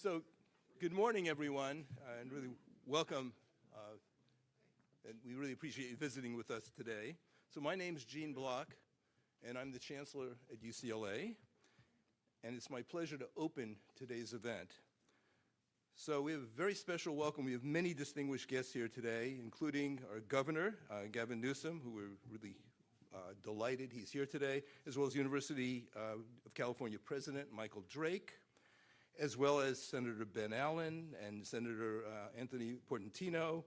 So, good morning, everyone, and really welcome. And we really appreciate you visiting with us today. So my name is Gene Block, and I'm the Chancellor at UCLA. And it's my pleasure to open today's event. So we have a very special welcome. We have many distinguished guests here today, including our Governor, Gavin Newsom, who we're really delighted he's here today, as well as University of California President Michael Drake, as well as Senator Ben Allen and Senator Anthony Portantino.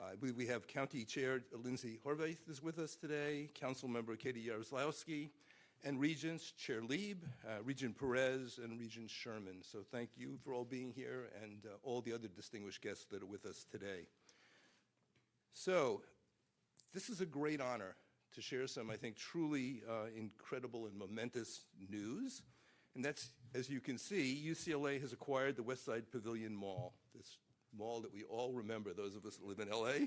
I believe we have County Chair Lindsay Horvath is with us today, Council Member Katie Yaroslavsky, and Regents Chair Lieb, Regent Perez, and Regent Sherman. So thank you for all being here and all the other distinguished guests that are with us today. So this is a great honor to share some, I think, truly incredible and momentous news. And that's, as you can see, UCLA has acquired the Westside Pavilion Mall, this mall that we all remember, those of us that live in LA.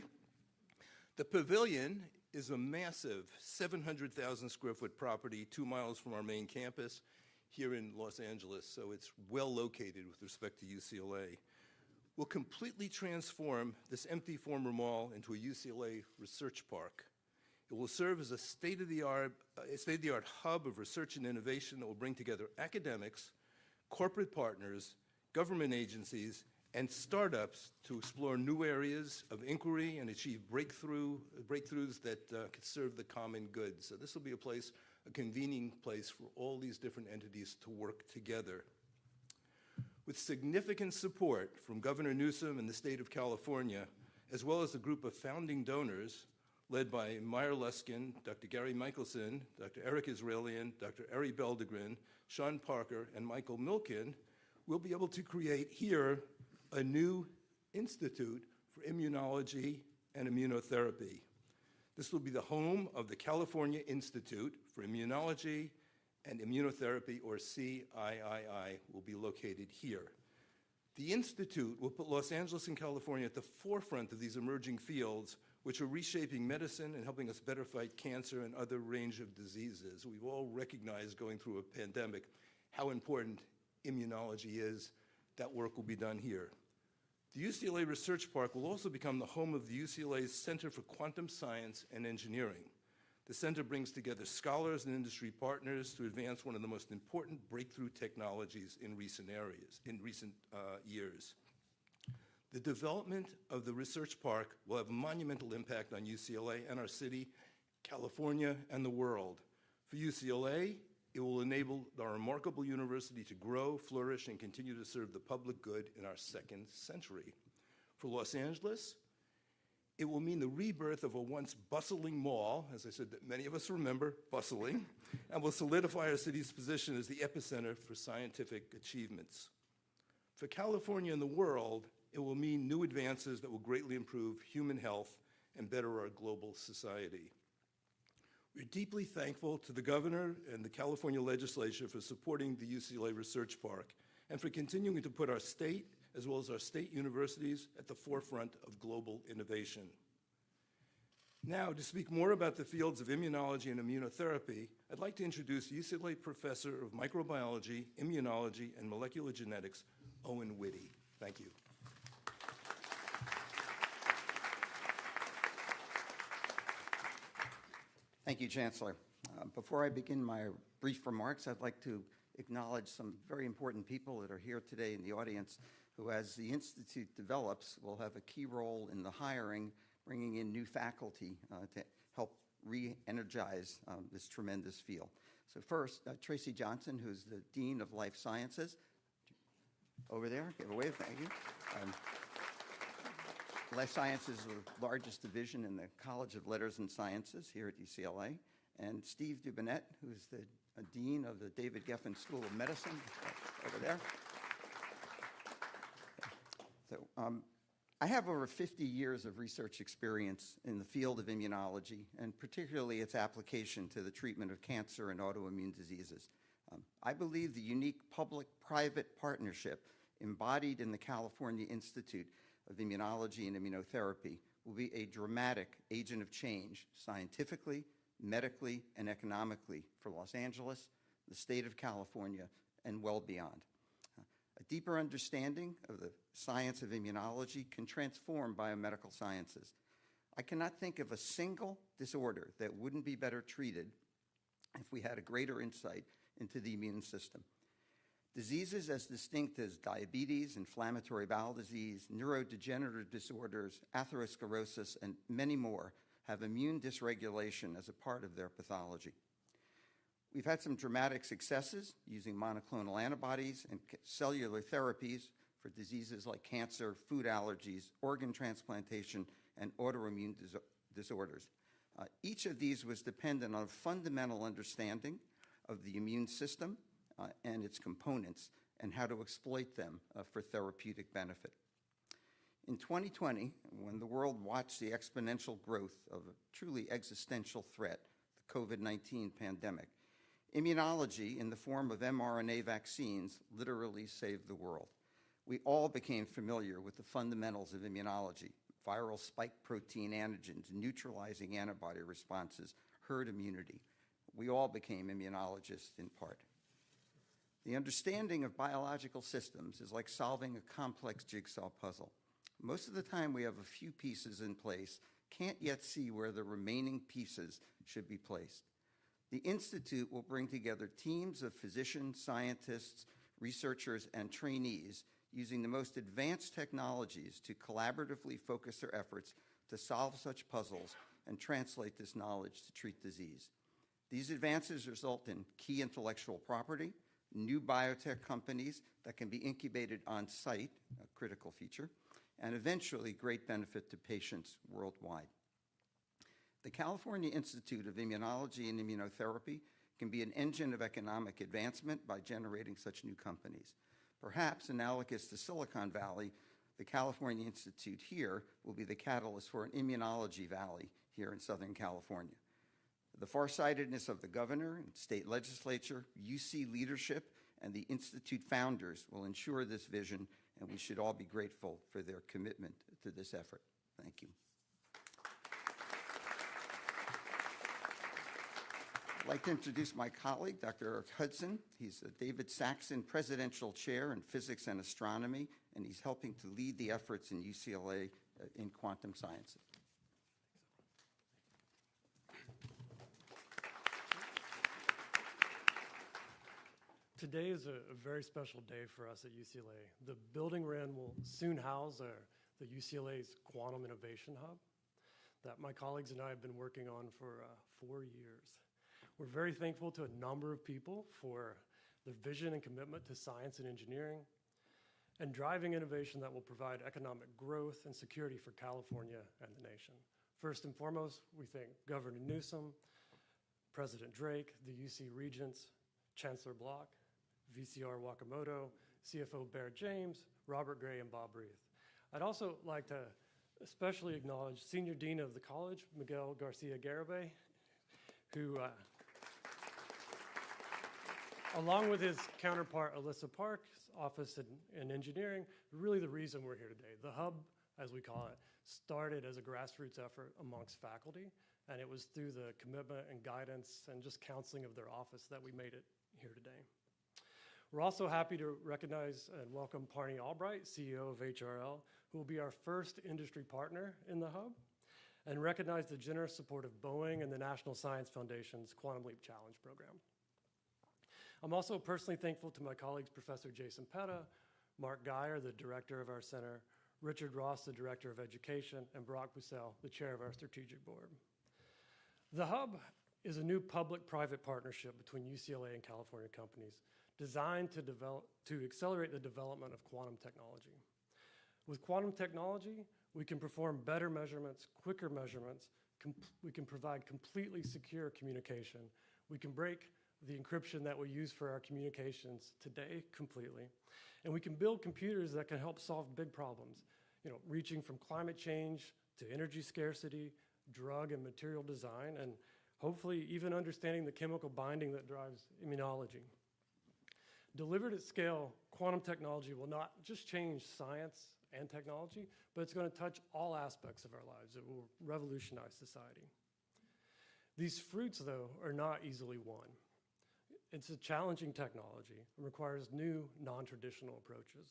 The Pavilion is a massive 700,000 square foot property 2 miles from our main campus here in Los Angeles, so it's well located with respect to UCLA. We'll completely transform this empty former mall into a UCLA research park. It will serve as a state-of-the-art hub of research and innovation that will bring together academics, corporate partners, government agencies, and startups to explore new areas of inquiry and achieve breakthroughs that could serve the common good. So this will be a convening place for all these different entities to work together. With significant support from Governor Newsom and the state of California, as well as a group of founding donors led by Meyer Luskin, Dr. Gary Michelson, Dr. Eric Israelian, Dr. Ari Beldegrin, Sean Parker, and Michael Milken, we'll be able to create here a new institute for immunology and immunotherapy. This will be the home of the California Institute for Immunology and Immunotherapy, or CIII, will be located here. The Institute will put Los Angeles and California at the forefront of these emerging fields, which are reshaping medicine and helping us better fight cancer and other range of diseases. We've all recognized going through a pandemic how important immunology is. That work will be done here. The UCLA Research Park will also become the home of the UCLA's Center for Quantum Science and Engineering. The center brings together scholars and industry partners to advance one of the most important breakthrough technologies in recent years. The development of the research park will have a monumental impact on UCLA and our city, California, and the world. For UCLA, it will enable our remarkable university to grow, flourish, and continue to serve the public good in our second century. For Los Angeles, it will mean the rebirth of a once bustling mall, as I said, that many of us remember, bustling, and will solidify our city's position as the epicenter for scientific achievements. For California and the world, it will mean new advances that will greatly improve human health and better our global society. We're deeply thankful to the Governor and the California legislature for supporting the UCLA Research Park and for continuing to put our state, as well as our state universities, at the forefront of global innovation. Now, to speak more about the fields of immunology and immunotherapy, I'd like to introduce UCLA Professor of Microbiology, Immunology, and Molecular Genetics, Owen Whitty. Thank you. Thank you, Chancellor. Before I begin my brief remarks, I'd like to acknowledge some very important people that are here today in the audience who, as the Institute develops, will have a key role in the hiring, bringing in new faculty to help re-energize this tremendous field. So first, Tracy Johnson, who's the Dean of Life Sciences. Over there, give a wave, thank you. Life Sciences is the largest division in the College of Letters and Sciences here at UCLA. And Steve Dubonnet, who's the Dean of the David Geffen School of Medicine, over there. So I have over 50 years of research experience in the field of immunology, and particularly its application to the treatment of cancer and autoimmune diseases. I believe the unique public-private partnership embodied in the California Institute of Immunology and Immunotherapy will be a dramatic agent of change scientifically, medically, and economically for Los Angeles, the state of California, and well beyond. A deeper understanding of the science of immunology can transform biomedical sciences. I cannot think of a single disorder that wouldn't be better treated if we had a greater insight into the immune system. Diseases as distinct as diabetes, inflammatory bowel disease, neurodegenerative disorders, atherosclerosis, and many more have immune dysregulation as a part of their pathology. We've had some dramatic successes using monoclonal antibodies and cellular therapies for diseases like cancer, food allergies, organ transplantation, and autoimmune disorders. Each of these was dependent on a fundamental understanding of the immune system and its components and how to exploit them for therapeutic benefit. In 2020, when the world watched the exponential growth of a truly existential threat, the COVID-19 pandemic, immunology in the form of mRNA vaccines literally saved the world. We all became familiar with the fundamentals of immunology: viral spike protein antigens, neutralizing antibody responses, herd immunity. We all became immunologists in part. The understanding of biological systems is like solving a complex jigsaw puzzle. Most of the time we have a few pieces in place, can't yet see where the remaining pieces should be placed. The Institute will bring together teams of physicians, scientists, researchers, and trainees using the most advanced technologies to collaboratively focus their efforts to solve such puzzles and translate this knowledge to treat disease. These advances result in key intellectual property, new biotech companies that can be incubated on site, a critical feature, and eventually great benefit to patients worldwide. The California Institute of Immunology and Immunotherapy can be an engine of economic advancement by generating such new companies. Perhaps analogous to Silicon Valley, the California Institute here will be the catalyst for an immunology valley here in Southern California. The farsightedness of the governor and state legislature, UC leadership, and the Institute founders will ensure this vision, and we should all be grateful for their commitment to this effort. Thank you. I'd like to introduce my colleague, Dr. Eric Hudson. He's a David Saxon Presidential Chair in Physics and Astronomy, and he's helping to lead the efforts in UCLA in quantum sciences. Today is a very special day for us at UCLA. The building we're in will soon house the UCLA's Quantum Innovation Hub that my colleagues and I have been working on for 4 years. We're very thankful to a number of people for their vision and commitment to science and engineering and driving innovation that will provide economic growth and security for California and the nation. First and foremost, we thank Governor Newsom, President Drake, the UC Regents, Chancellor Block, VCR Wakamoto, CFO Barrett James, Robert Gray, and Bob Reith. I'd also like to especially acknowledge Senior Dean of the college, Miguel Garcia Garibay, who, along with his counterpart, Alyssa Park's office in engineering, really the reason we're here today. The hub, as we call it, started as a grassroots effort amongst faculty, and it was through the commitment and guidance and just counseling of their office that we made it here today. We're also happy to recognize and welcome Parney Albright, CEO of HRL, who will be our first industry partner in the hub, and recognize the generous support of Boeing and the National Science Foundation's Quantum Leap Challenge program. I'm also personally thankful to my colleagues, Professor Jason Petta, Mark Geyer, the director of our center, Richard Ross, the director of education, and Brock Bussell, the chair of our strategic board. The hub is a new public-private partnership between UCLA and California companies designed to accelerate the development of quantum technology. With quantum technology, we can perform better measurements, quicker measurements, we can provide completely secure communication, we can break the encryption that we use for our communications today completely, and we can build computers that can help solve big problems, reaching from climate change to energy scarcity, drug and material design, and hopefully even understanding the chemical binding that drives immunology. Delivered at scale, quantum technology will not just change science and technology, but it's going to touch all aspects of our lives. It will revolutionize society. These fruits, though, are not easily won. It's a challenging technology and requires new, non-traditional approaches.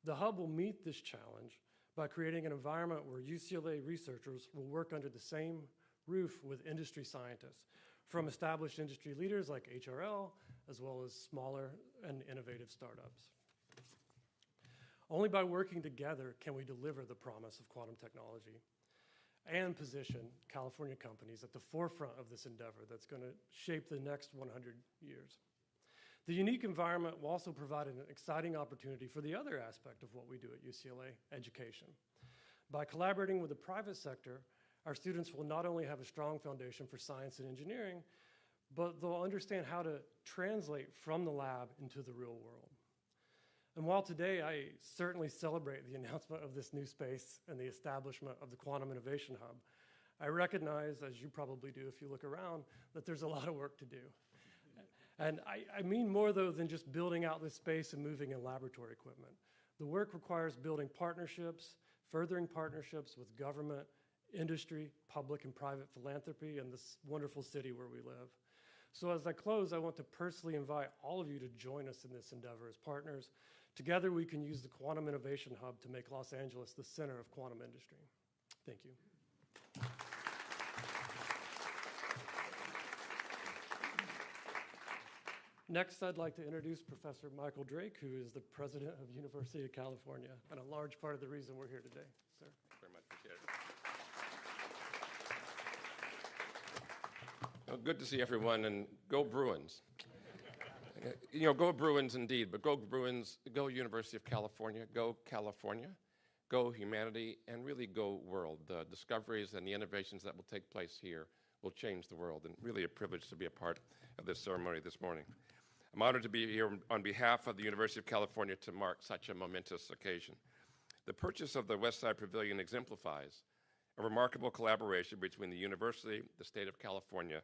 The hub will meet this challenge by creating an environment where UCLA researchers will work under the same roof with industry scientists, from established industry leaders like HRL, as well as smaller and innovative startups. Only by working together can we deliver the promise of quantum technology and position California companies at the forefront of this endeavor that's going to shape the next 100 years. The unique environment will also provide an exciting opportunity for the other aspect of what we do at UCLA, education. By collaborating with the private sector, our students will not only have a strong foundation for science and engineering, but they'll understand how to translate from the lab into the real world. And while today I certainly celebrate the announcement of this new space and the establishment of the Quantum Innovation Hub, I recognize, as you probably do if you look around, that there's a lot of work to do. And I mean more, though, than just building out this space and moving in laboratory equipment. The work requires building partnerships, furthering partnerships with government, industry, public and private philanthropy, and this wonderful city where we live. So as I close, I want to personally invite all of you to join us in this endeavor as partners. Together, we can use the Quantum Innovation Hub to make Los Angeles the center of quantum industry. Thank you. Next, I'd like to introduce Professor Michael Drake, who is the president of University of California, and a large part of the reason we're here today. Sir. Thanks very much. Appreciate it. Well, good to see everyone, and go Bruins. You know, go Bruins indeed, but go Bruins, go University of California, go California, go humanity, and really go world. The discoveries and the innovations that will take place here will change the world, and really a privilege to be a part of this ceremony this morning. I'm honored to be here on behalf of the University of California to mark such a momentous occasion. The purchase of the West Side Pavilion exemplifies a remarkable collaboration between the university, the state of California,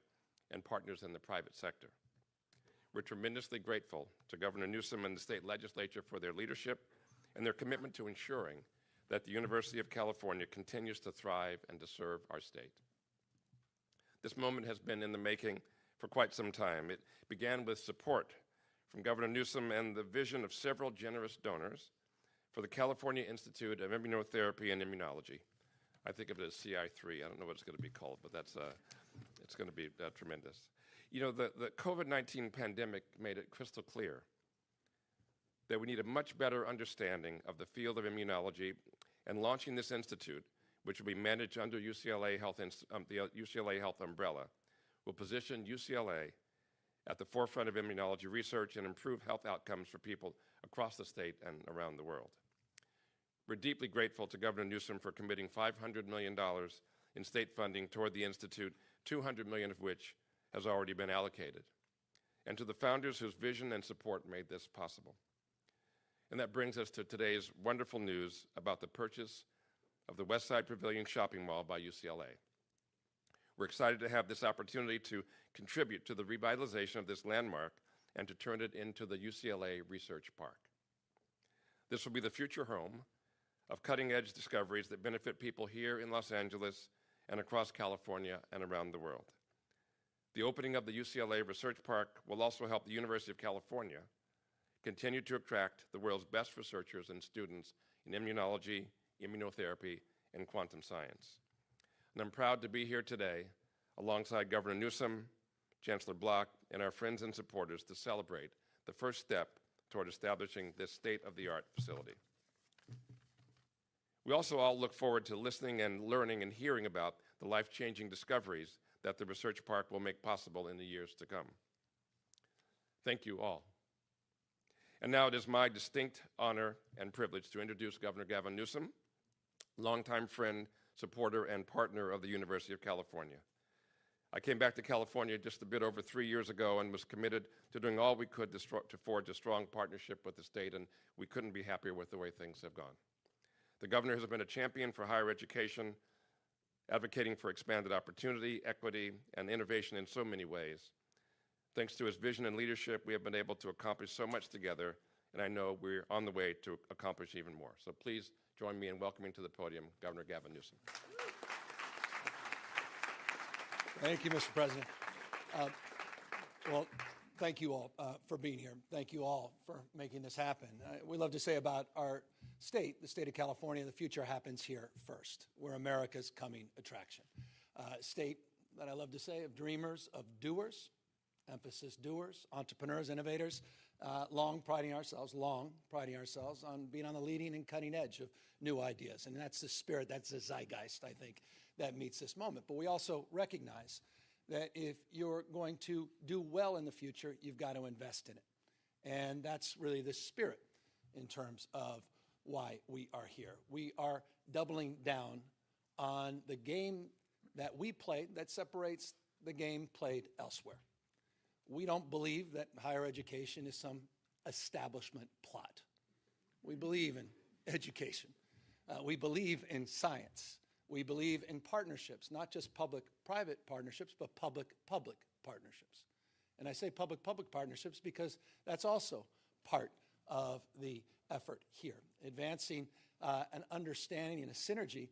and partners in the private sector. We're tremendously grateful to Governor Newsom and the state legislature for their leadership and their commitment to ensuring that the University of California continues to thrive and to serve our state. This moment has been in the making for quite some time. It began with support from Governor Newsom and the vision of several generous donors for the California Institute of Immunotherapy and Immunology. I think of it as CI3. I don't know what it's going to be called, but it's going to be tremendous. You know, the COVID-19 pandemic made it crystal clear that we need a much better understanding of the field of immunology, and launching this institute, which will be managed under UCLA Health, the UCLA Health umbrella, will position UCLA at the forefront of immunology research and improve health outcomes for people across the state and around the world. We're deeply grateful to Governor Newsom for committing $500 million in state funding toward the institute, $200 million of which has already been allocated, and to the founders whose vision and support made this possible. And that brings us to today's wonderful news about the purchase of the West Side Pavilion Shopping Mall by UCLA. We're excited to have this opportunity to contribute to the revitalization of this landmark and to turn it into the UCLA Research Park. This will be the future home of cutting-edge discoveries that benefit people here in Los Angeles and across California and around the world. The opening of the UCLA Research Park will also help the University of California continue to attract the world's best researchers and students in immunology, immunotherapy, and quantum science. And I'm proud to be here today alongside Governor Newsom, Chancellor Block, and our friends and supporters to celebrate the first step toward establishing this state-of-the-art facility. We also all look forward to listening and learning and hearing about the life-changing discoveries that the Research Park will make possible in the years to come. Thank you all. And now it is my distinct honor and privilege to introduce Governor Gavin Newsom, longtime friend, supporter, and partner of the University of California. I came back to California just a bit over 3 years ago and was committed to doing all we could to forge a strong partnership with the state, and we couldn't be happier with the way things have gone. The governor has been a champion for higher education, advocating for expanded opportunity, equity, and innovation in so many ways. Thanks to his vision and leadership, we have been able to accomplish so much together, and I know we're on the way to accomplish even more. So please join me in welcoming to the podium Governor Gavin Newsom. Thank you, Mr. President. Well, thank you all for being here. Thank you all for making this happen. We love to say about our state, the state of California, the future happens here first. We're America's coming attraction. State that I love to say of dreamers, of doers, emphasis doers, entrepreneurs, innovators, long priding ourselves on being on the leading and cutting edge of new ideas. And that's the spirit, that's the zeitgeist, I think, that meets this moment. But we also recognize that if you're going to do well in the future, you've got to invest in it. And that's really the spirit in terms of why we are here. We are doubling down on the game that we played that separates the game played elsewhere. We don't believe that higher education is some establishment plot. We believe in education. We believe in science. We believe in partnerships, not just public-private partnerships, but public-public partnerships. And I say public-public partnerships because that's also part of the effort here, advancing an understanding and a synergy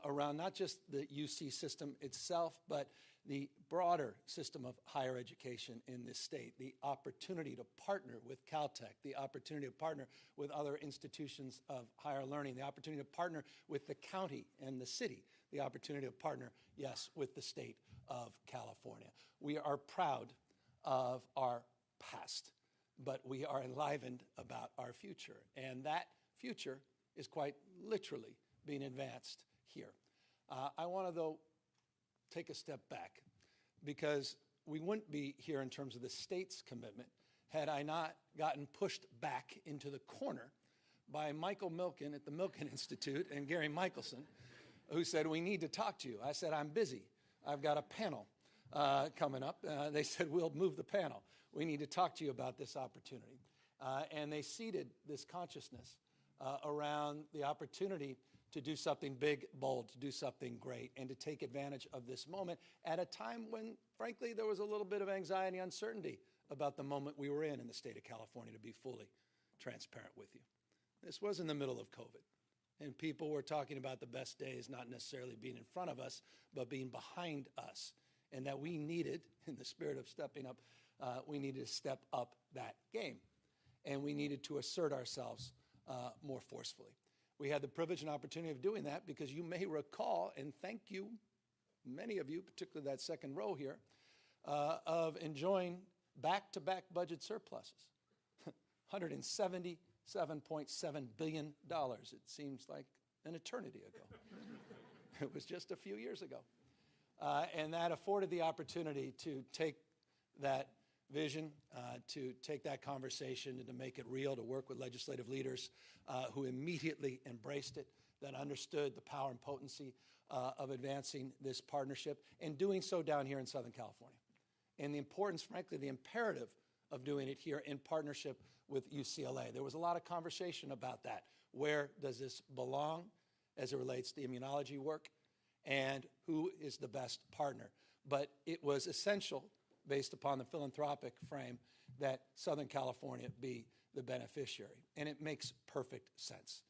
around not just the UC system itself, but the broader system of higher education in this state, the opportunity to partner with Caltech, the opportunity to partner with other institutions of higher learning, the opportunity to partner with the county and the city, the opportunity to partner, yes, with the state of California. We are proud of our past, but we are enlivened about our future. And that future is quite literally being advanced here. I want to, though, take a step back, because we wouldn't be here in terms of the state's commitment had I not gotten pushed back into the corner by Michael Milken at the Milken Institute and Gary Michelson, who said, we need to talk to you. I said, I'm busy. I've got a panel coming up. They said, we'll move the panel. We need to talk to you about this opportunity. And they seeded this consciousness around the opportunity to do something big, bold, to do something great, and to take advantage of this moment at a time when, frankly, there was a little bit of anxiety, uncertainty about the moment we were in the state of California, to be fully transparent with you. This was in the middle of COVID, and people were talking about the best days not necessarily being in front of us, but being behind us, and that we needed, in the spirit of stepping up, we needed to step up that game, and we needed to assert ourselves more forcefully. We had the privilege and opportunity of doing that because you may recall, and thank you, many of you, particularly that second row here, of enjoying back-to-back budget surpluses. $177.7 billion. It seems like an eternity ago. It was just a few years ago. And that afforded the opportunity to take that vision, to take that conversation and to make it real, to work with legislative leaders who immediately embraced it, that understood the power and potency of advancing this partnership, and doing so down here in Southern California. And the importance, frankly, the imperative of doing it here in partnership with UCLA. There was a lot of conversation about that. Where does this belong as it relates to immunology work, and who is the best partner? But it was essential, based upon the philanthropic frame, that Southern California be the beneficiary. And it makes perfect sense.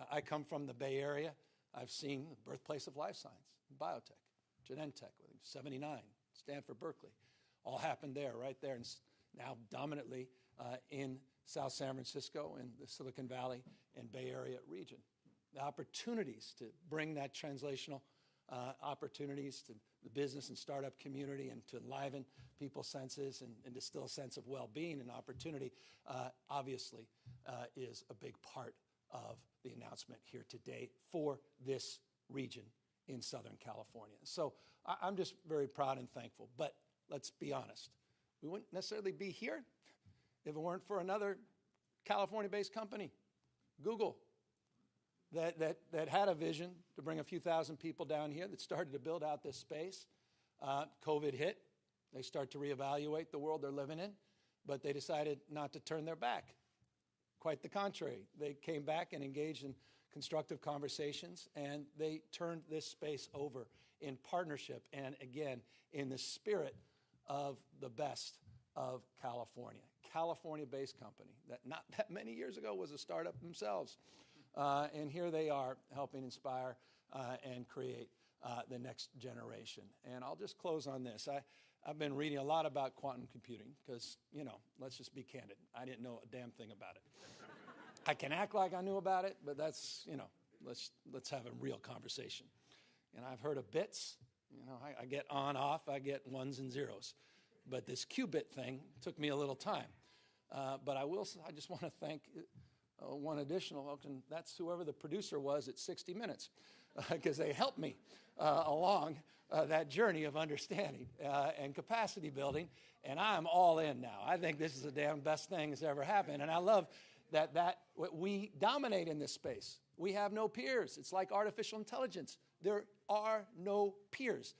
I come from the Bay Area. I've seen the birthplace of life science, biotech, Genentech, 79, Stanford, Berkeley. All happened there, right there, and now dominantly in South San Francisco and the Silicon Valley and Bay Area region. The opportunities to bring that translational opportunities to the business and startup community and to enliven people's senses and distill a sense of well-being and opportunity, obviously is a big part of the announcement here today for this region in Southern California. So I'm just very proud and thankful. But let's be honest, we wouldn't necessarily be here if it weren't for another California-based company, Google, that had a vision to bring a few thousand people down here, that started to build out this space. COVID hit. They start to reevaluate the world they're living in, but they decided not to turn their back. Quite the contrary. They came back and engaged in constructive conversations, and they turned this space over in partnership and, again, in the spirit of the best of California. California-based company that not that many years ago was a startup themselves. And here they are helping inspire and create the next generation. And I'll just close on this. I've been reading a lot about quantum computing because, let's just be candid. I didn't know a damn thing about it. I can act like I knew about it, but that's, let's have a real conversation. And I've heard of bits. I get on, off, I get ones and zeros. But this qubit thing took me a little time. But I just want to thank one additional, and that's whoever the producer was at 60 Minutes, because they helped me along that journey of understanding and capacity building, and I'm all in now. I think this is the damn best thing that's ever happened, and I love that we dominate in this space. We have no peers. It's like artificial intelligence. There are no peers.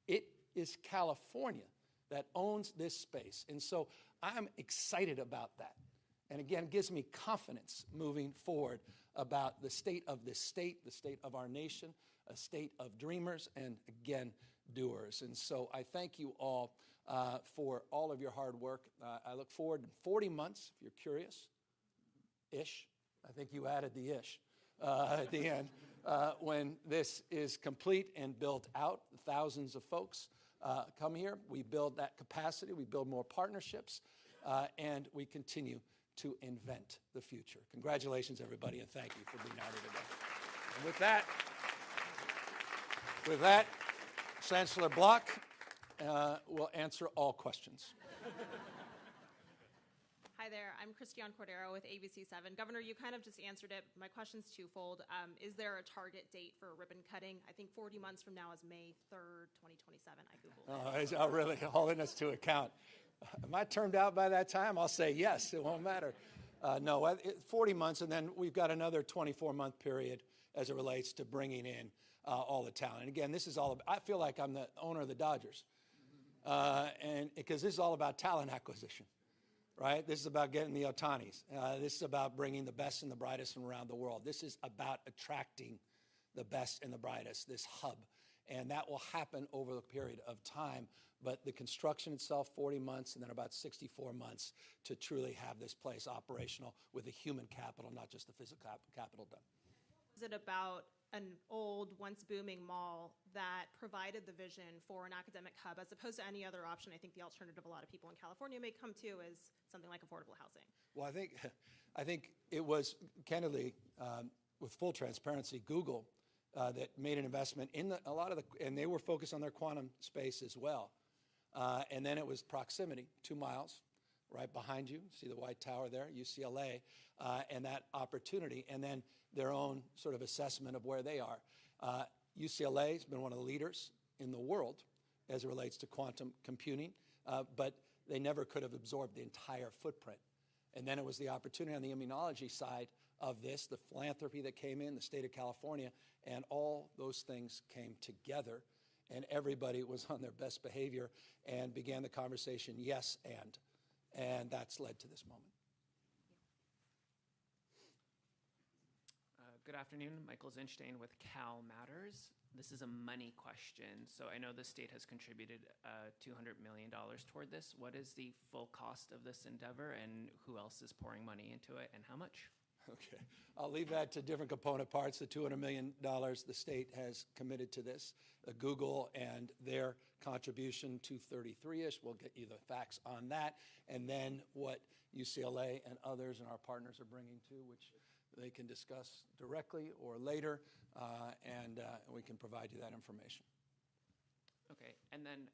It is California that owns this space, and so I'm excited about that. And again, it gives me confidence moving forward about the state of this state, the state of our nation, a state of dreamers, and again, doers. And so I thank you all for all of your hard work. I look forward to 40 months, if you're curious, ish. I think you added the ish at the end. When this is complete and built out, thousands of folks come here. We build that capacity. We build more partnerships. And we continue to invent the future. Congratulations, everybody, and thank you for being out here today. And with that, Chancellor Block will answer all questions. Hi there, I'm Christiane Cordero with ABC7. Governor, you kind of just answered it. My question's twofold. Is there a target date for ribbon cutting? I think 40 months from now is May 3rd, 2027. I Googled it. Oh, really holding us to account. Am I termed out by that time? I'll say yes, it won't matter. No, 40 months, and then we've got another 24-month period as it relates to bringing in all the talent. And again, this is all about, I feel like I'm the owner of the Dodgers, and because this is all about talent acquisition, right? This is about getting the Ohtanis. This is about bringing the best and the brightest from around the world. This is about attracting the best and the brightest, this hub. And that will happen over a period of time. But the construction itself, 40 months, and then about 64 months to truly have this place operational with the human capital, not just the physical capital done. Is it about an old, once booming mall that provided the vision for an academic hub as opposed to any other option? I think the alternative a lot of people in California may come to is something like affordable housing. Well, I think it was, candidly, with full transparency, Google that made an investment in and they were focused on their quantum space as well. And then it was proximity, 2 miles, right behind you. See the white tower there, UCLA, and that opportunity, and then their own sort of assessment of where they are. UCLA has been one of the leaders in the world as it relates to quantum computing, but they never could have absorbed the entire footprint. And then it was the opportunity on the immunology side of this, the philanthropy that came in, the state of California, and all those things came together, and everybody was on their best behavior and began the conversation, yes, and that's led to this moment. Good afternoon, Michael Zinstein with Cal Matters. This is a money question. So I know the state has contributed $200 million toward this. What is the full cost of this endeavor, and who else is pouring money into it, and how much? Okay, I'll leave that to different component parts. The $200 million the state has committed to this. Google and their contribution, 233-ish. We'll get you the facts on that. And then what UCLA and others and our partners are bringing to, which they can discuss directly or later, and we can provide you that information. Okay, and then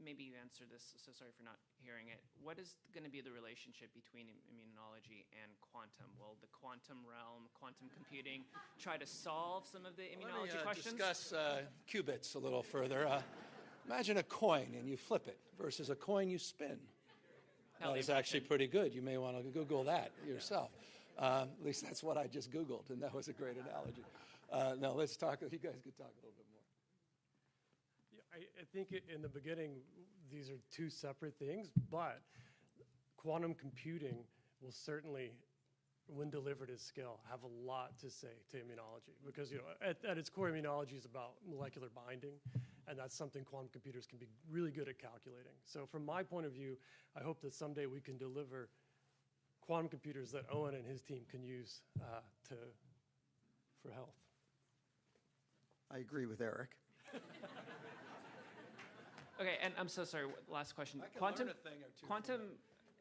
maybe you answered this, so sorry for not hearing it. What is going to be the relationship between immunology and quantum? Will the quantum realm, quantum computing, try to solve some of the immunology questions? Discuss qubits a little further. Imagine a coin and you flip it versus a coin you spin. That is actually pretty good. You may want to Google that yourself. At least that's what I just Googled, and that was a great analogy. Now let's talk. You guys could talk a little bit more. I think in the beginning, these are two separate things, but quantum computing will certainly, when delivered at scale, have a lot to say to immunology, because at its core, immunology is about molecular binding, and that's something quantum computers can be really good at calculating. So from my point of view, I hope that someday we can deliver quantum computers that Owen and his team can use for health. I agree with Eric. Okay, and I'm so sorry. Last question. I can learn a thing or two from Quantum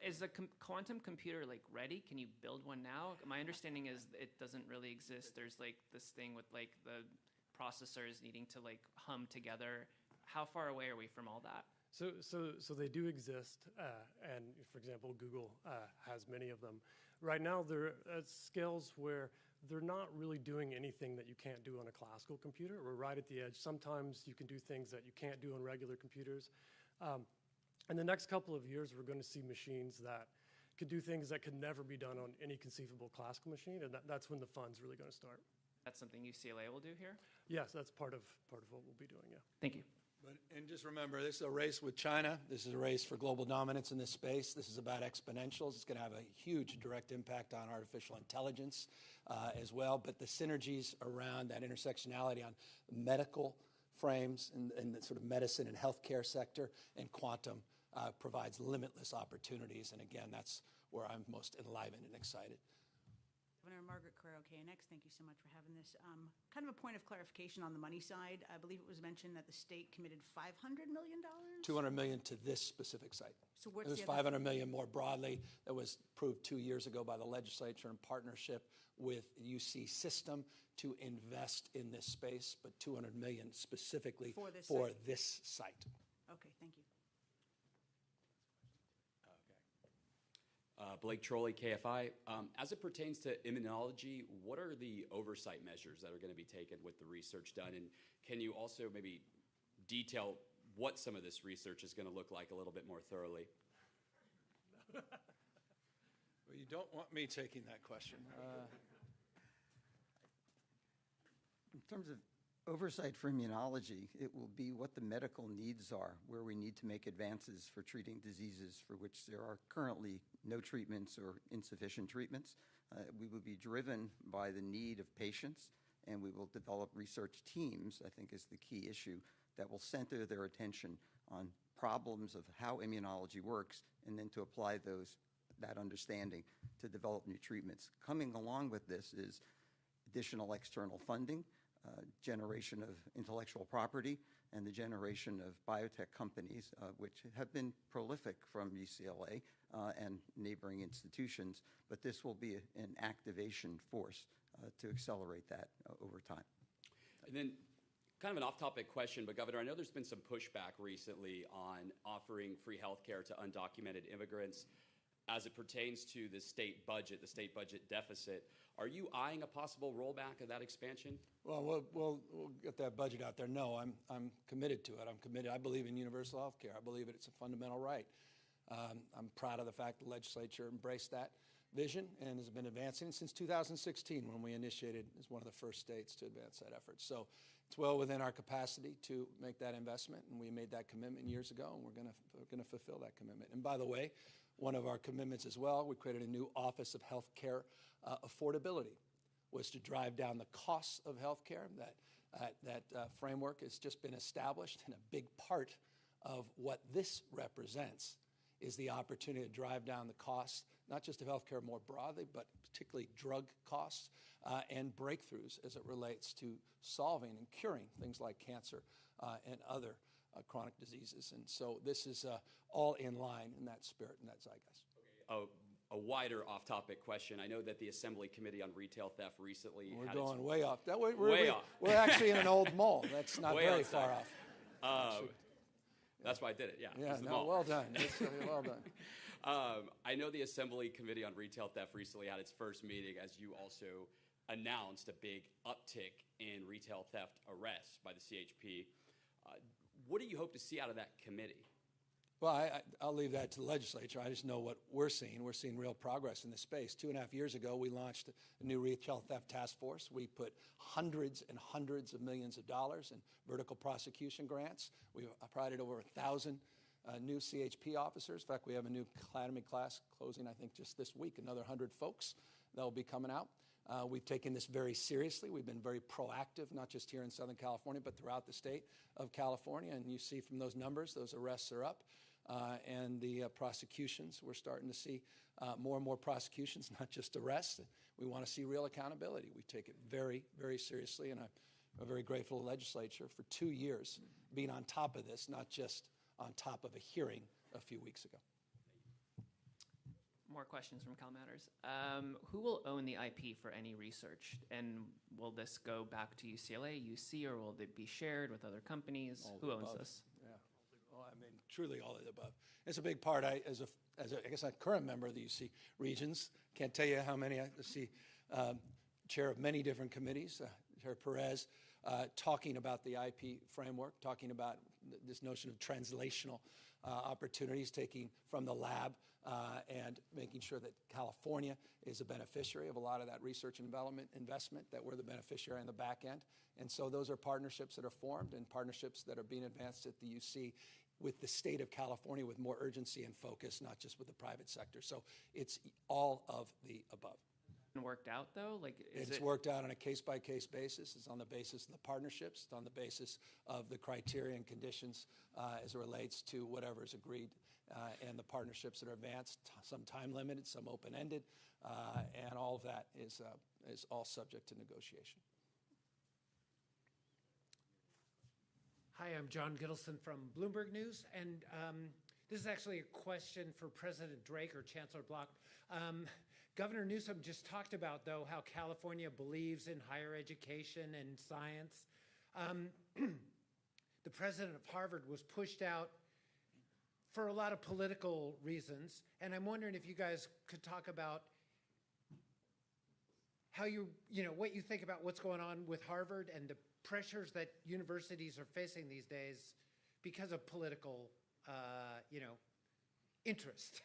is the quantum computer like ready? Can you build one now? My understanding is it doesn't really exist. There's like this thing with like the processors needing to like hum together. How far away are we from all that? So they do exist, and for example, Google has many of them. Right now, they're at scales where they're not really doing anything that you can't do on a classical computer. We're right at the edge. Sometimes you can do things that you can't do on regular computers. In the next couple of years, we're going to see machines that could do things that could never be done on any conceivable classical machine, and that's when the fun's really going to start. That's something UCLA will do here? Yes, that's part of what we'll be doing, yeah. Thank you. And just remember, this is a race with China. This is a race for global dominance in this space. This is about exponentials. It's going to have a huge direct impact on artificial intelligence as well. But the synergies around that intersectionality on medical frames and the sort of medicine and healthcare sector and quantum provides limitless opportunities. And again, that's where I'm most enlivened and excited. Governor Margaret Carrero, KNX, thank you so much for having this. Kind of a point of clarification on the money side. I believe it was mentioned that the state committed $500 million? $200 million to this specific site. So what's it was the other $500 million more broadly. That was approved 2 years ago by the legislature in partnership with UC System to invest in this space, but $200 million specifically For this this site. Okay, thank you. Blake Trolley, KFI. As it pertains to immunology, what are the oversight measures that are going to be taken with the research done? And can you also maybe detail what some of this research is going to look like a little bit more thoroughly? Well, you don't want me taking that question. In terms of oversight for immunology, it will be what the medical needs are, where we need to make advances for treating diseases for which there are currently no treatments or insufficient treatments. We will be driven by the need of patients, and we will develop research teams, I think is the key issue, that will center their attention on problems of how immunology works and then to apply that understanding to develop new treatments. Coming along with this is additional external funding, generation of intellectual property, and the generation of biotech companies, which have been prolific from UCLA and neighboring institutions, but this will be an activation force to accelerate that over time. And then kind of an off-topic question, but Governor, I know there's been some pushback recently on offering free health care to undocumented immigrants as it pertains to the state budget deficit. Are you eyeing a possible rollback of that expansion? Well, we'll get that budget out there. No, I'm committed to it. I'm committed. I believe in universal health care. I believe it's a fundamental right. I'm proud of the fact the legislature embraced that vision and has been advancing since 2016 when we initiated as one of the first states to advance that effort. So it's well within our capacity to make that investment, and we made that commitment years ago, and we're going to fulfill that commitment. And by the way, one of our commitments as well, we created a new Office of Health Care Affordability, was to drive down the costs of health care. That framework has just been established, and a big part of what this represents is the opportunity to drive down the costs, not just of health care more broadly, but particularly drug costs and breakthroughs as it relates to solving and curing things like cancer and other chronic diseases. And so this is all in line in that spirit and that zeitgeist. Okay. A wider off-topic question. I know that the Assembly Committee on Retail Theft recently We're had going its... way off. Way off. We're actually in an old mall. That's not very far off. That's why I did it, yeah. Yeah, It's the no, mall. well done. Well done. I know the Assembly Committee on Retail Theft recently had its first meeting as you also announced a big uptick in retail theft arrests by the CHP. What do you hope to see out of that committee? Well, I'll leave that to the legislature. I just know what we're seeing. We're seeing real progress in this space. 2.5 years ago, we launched a new retail theft task force. We put hundreds and hundreds of millions of dollars in vertical prosecution grants. We've provided over 1,000 new CHP officers. In fact, we have a new academy class closing, I think, just this week, another 100 folks that will be coming out. We've taken this very seriously. We've been very proactive, not just here in Southern California, but throughout the state of California. And you see from those numbers, those arrests are up. And the prosecutions, we're starting to see more and more prosecutions, not just arrests. We want to see real accountability. We take it very, very seriously. And I'm very grateful to the legislature for 2 years being on top of this, not just on top of a hearing a few weeks ago. More questions from CalMatters. Who will own the IP for any research? And will this go back to UCLA, UC, or will it be shared with other companies? Who owns this? Yeah, well, I mean, truly all of the above. It's a big part. I guess I'm a current member of the UC Regents. Can't tell you how many. I see chair of many different committees, Chair Perez, talking about the IP framework, talking about this notion of translational opportunities, taking from the lab and making sure that California is a beneficiary of a lot of that research and development investment, that we're the beneficiary on the back end. And so those are partnerships that are formed and partnerships that are being advanced at the UC with the state of California with more urgency and focus, not just with the private sector. So it's all of the above. Worked out though? Like, it's worked out on a case-by-case basis. It's on the basis of the partnerships. It's on the basis of the criteria and conditions as it relates to whatever is agreed and the partnerships that are advanced, some time-limited, some open-ended, and all of that is all subject to negotiation. Hi, I'm John Gittleson from Bloomberg News, and this is actually a question for President Drake or Chancellor Block. Governor Newsom just talked about, though, how California believes in higher education and science. The president of Harvard was pushed out for a lot of political reasons, and I'm wondering if you guys could talk about how what you think about what's going on with Harvard and the pressures that universities are facing these days because of political, interest.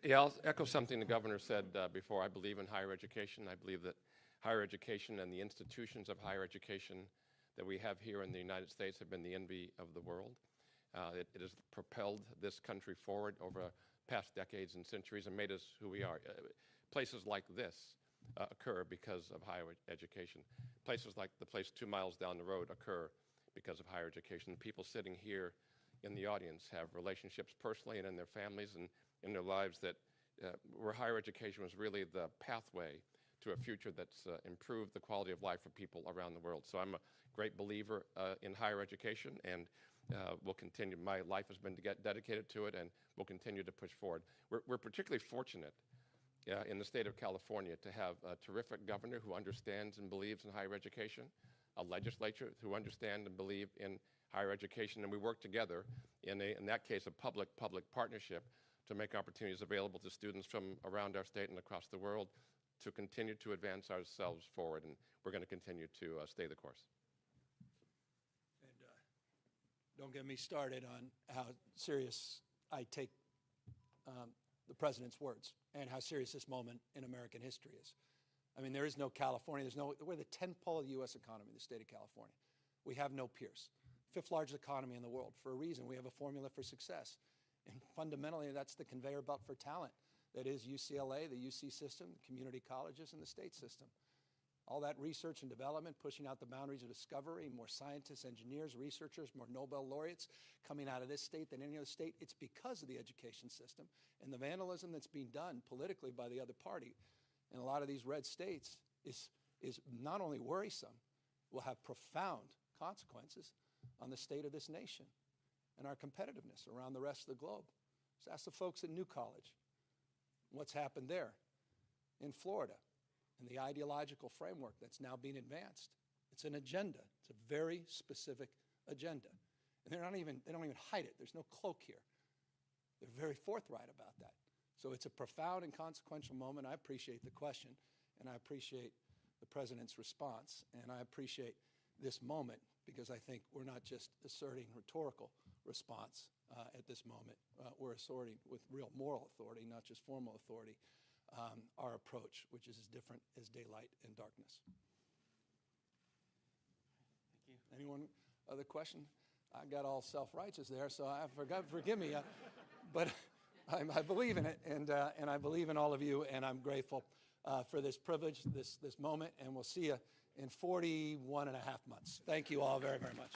Yeah, I'll echo something the governor said before. I believe in higher education. I believe that higher education and the institutions of higher education that we have here in the United States have been the envy of the world. It has propelled this country forward over past decades and centuries and made us who we are. Places like this occur because of higher education. Places like the place 2 miles down the road occur because of higher education. People sitting here in the audience have relationships personally and in their families and in their lives that where higher education was really the pathway to a future that's improved the quality of life for people around the world. So I'm a great believer in higher education, and will continue. My life has been dedicated to it, and will continue to push forward. We're particularly fortunate in the state of California to have a terrific governor who understands and believes in higher education, a legislature who understand and believe in higher education, and we work together in that case, a public-public partnership to make opportunities available to students from around our state and across the world to continue to advance ourselves forward, and we're going to continue to stay the course. And don't get me started on how serious I take the president's words and how serious this moment in American history is. I mean, there is no California. We're the 10th pole of the U.S. economy, the state of California. We have no peers. 5th largest economy in the world. For a reason, we have a formula for success. And fundamentally, that's the conveyor belt for talent. That is UCLA, the UC system, the community colleges, and the state system. All that research and development, pushing out the boundaries of discovery, more scientists, engineers, researchers, more Nobel laureates coming out of this state than any other state. It's because of the education system and the vandalism that's being done politically by the other party in a lot of these red states is not only worrisome, will have profound consequences on the state of this nation and our competitiveness around the rest of the globe. Just ask the folks at New College what's happened there in Florida and the ideological framework that's now being advanced. It's an agenda. It's a very specific agenda. And they don't even hide it. There's no cloak here. They're very forthright about that. So it's a profound and consequential moment. I appreciate the question, and I appreciate the president's response, and I appreciate this moment because I think we're not just asserting rhetorical response at this moment. We're asserting with real moral authority, not just formal authority, our approach, which is as different as daylight and darkness. Thank you. Anyone other question? I got all self-righteous there, so forgive me. But I believe in it, and I believe in all of you, and I'm grateful for this privilege, this moment, and we'll see you in 41 and a half months. Thank you all very, very much.